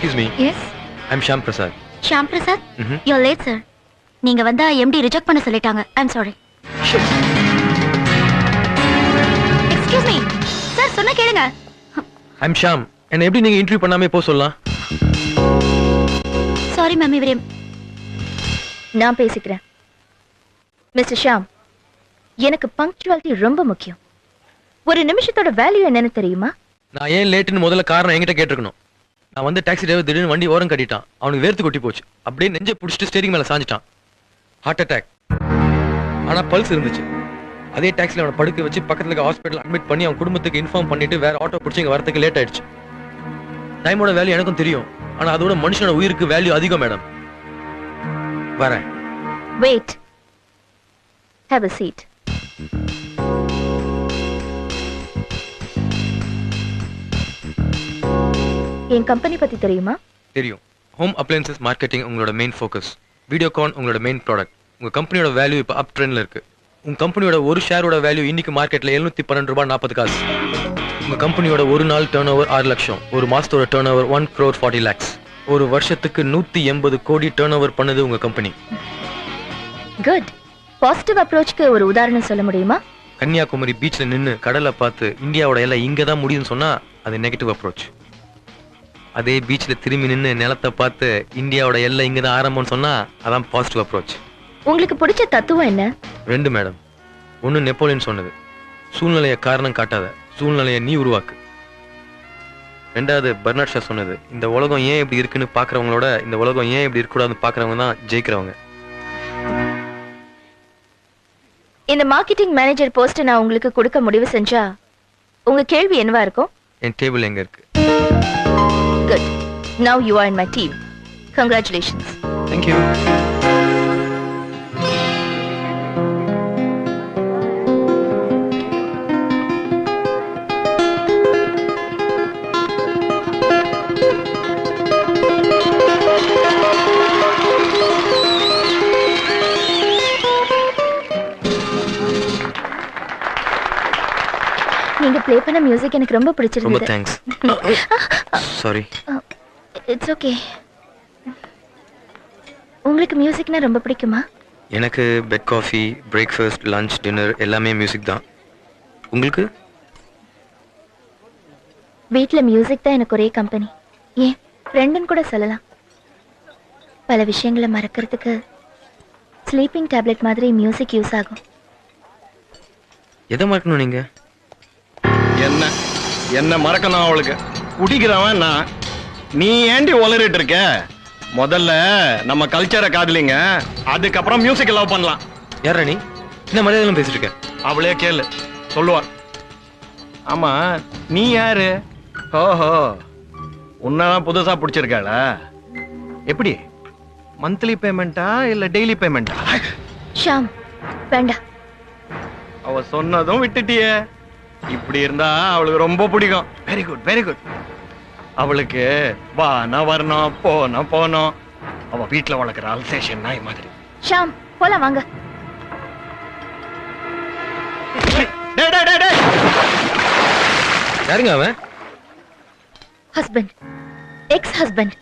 Excuse me. Yes. I'm Shyam Prasad. Shyam Prasad? You're late, sir. நீங்க வந்தா MD reject பண்ண சொல்லிட்டாங்க. I'm sorry. Excuse me. Sir, சொன்னா கேளுங்க. I'm Shyam. என்ன எப்படி நீங்க இன்டர்வியூ பண்ணாமே போ சொல்லலாம்? Sorry ma'am, இவரே நான் பேசிக்கிறேன். மிஸ்டர் ஷாம், எனக்கு பங்க்சுவாலிட்டி ரொம்ப முக்கியம். ஒரு நிமிஷத்தோட வேல்யூ என்னன்னு தெரியுமா? நான் ஏன் லேட்னு முதல்ல காரணம் என்கிட்ட கேட்டிருக்கணும். நான் வந்து டாக்ஸி டிரைவர் திடீர்னு வண்டி ஓரம் கட்டிட்டான். அவனுக்கு வேர்த்து கொட்டி போச்சு. அப்படியே நெஞ்சை பிடிச்சிட்டு ஸ்டீரிங் மேல சாஞ்சிட்டான். Heart attack. ஆனா பல்ஸ் இருந்துச்சு. அதே டாக்ஸில அவனை படுக்க வச்சு பக்கத்துல இருக்க ஹாஸ்பிட்டல் அட்மிட் பண்ணி அவன் குடும்பத்துக்கு இன்ஃபார்ம் பண்ணிட்டு வேற ஆட்டோ பிடிச்சி இங்க வரதுக்கு லேட் ஆயிடுச்சு. டைமோட வேல்யூ எனக்கும் தெரியும். ஆனா அதோட மனுஷனோட உயிருக்கு வேல்யூ அதிகம் மேடம். வரேன். Wait. Have a seat. N company பத்தி தெரியுமா? தெரியும். ஹோம் அப்ளையன்சஸ் மார்க்கெட்டிங் உங்களோட மெயின் ஃபோக்கஸ். வீடியோகான் உங்களோட மெயின் ப்ராடக்ட். உங்க கம்பெனியோட வேல்யூ இப்போ அப் ட்ரெண்ட்ல இருக்கு. உங்க கம்பெனியோட ஒரு ஷேரோட வேல்யூ இன்னைக்கு மார்க்கெட்ல 712 ரூபாய் 40 காசு. உங்க கம்பெனியோட ஒரு நாள் டர்ன் ஓவர் 6 லட்சம். ஒரு மாசத்தோட டர்ன் ஓவர் 1 crore 40 lakhs. ஒரு வருஷத்துக்கு 180 கோடி டர்ன் ஓவர் பண்ணுது உங்க கம்பெனி. குட். பாசிட்டிவ் அப்ரோச்க்கு ஒரு உதாரணம் சொல்ல முடியுமா? கன்னியாகுமரி பீச்ல நின்னு கடலை பார்த்து இந்தியாவோட எல்லாம் இங்க தான் முடியும்னு சொன்னா அது நெகட்டிவ் அப்ரோச். அதே பீச்ல திரும்பி நின்னு நிலத்தை பார்த்து இந்தியாவோட எல்லாம் இங்க தான் ஆரம்பம்னு சொன்னா அதான் பாசிட்டிவ் அப்ரோச். உங்களுக்கு பிடிச்ச தத்துவம் என்ன? ரெண்டு மேடம். ஒன்னு நெப்போலியன் சொன்னது, சூழ்நிலையை காரணம் காட்டாத, சூழ்நிலையை நீ உருவாக்கு. ரெண்டாவது பெர்னார்ட் ஷா சொன்னது, இந்த உலகம் ஏன் இப்படி இருக்குன்னு பாக்குறவங்களோட இந்த உலகம் ஏன் இப்படி இருக்கக்கூடாதுன்னு பாக்குறவங்க தான் ஜெயிக்கிறவங்க. இந்த மார்க்கெட்டிங் மேனேஜர் போஸ்ட் நான் உங்களுக்கு கொடுக்க முடிவு செஞ்சா உங்க கேள்வி என்னவா இருக்கும்? என் டேபிள் எங்க இருக்கு? Good. Now you are in my team. Congratulations. Thank you. நீங்க ப்ளே பண்ண மியூசிக் எனக்கு ரொம்ப பிடிச்சிருந்தது. ரொம்ப தேங்க்ஸ். சாரி. It's okay. உங்களுக்கு மியூசிக்னா ரொம்ப பிடிக்குமா? எனக்கு bed coffee, breakfast, lunch, dinner எல்லாமே மியூசிக் தான். உங்களுக்கு? வீட்ல மியூசிக் தான் எனக்கு ஒரே கம்பெனி. ஏன் ஃப்ரெண்டுன்னு கூட சொல்லலாம். பல விஷயங்களை மறக்கிறதுக்கு ஸ்லீப்பிங் டேப்லெட் மாதிரி மியூசிக் யூஸ் ஆகும். எதை மறக்கணும் நீங்க? என்ன என்ன மறக்கணும் அவளுக்கு? குடிக்கிறவன் நான். நீ ஏண்டி உளறிட்டு இருக்க? முதல்ல நம்ம கல்ச்சரை காதலிங்க, அதுக்கப்புறம் மியூசிக் லவ் பண்ணலாம். யாரா நீ? என்ன மரியாதைலாம் பேசிட்டு இருக்க? அவளே கேளு, சொல்லுவார். ஆமா, நீ யாரு? ஓஹோ, உன்னதான் புதுசா பிடிச்சிருக்காள? எப்படி, மந்த்லி பேமெண்டா இல்ல டெய்லி பேமெண்டா? ஷாம், வேண்டாம். அவ சொன்னதும் விட்டுட்டியே. இப்படி இருந்தா அவளுக்கு ரொம்ப பிடிக்கும். Very good, very good. அவளுக்கு வா நான் வரணும், போனோம் போனோம். அவ வீட்டுல வளர்க்குற அல்சேஷன் நாய் மாதிரி. ஷாம், போலாம் வாங்க. யாருங்க அவன்? Husband, X husband.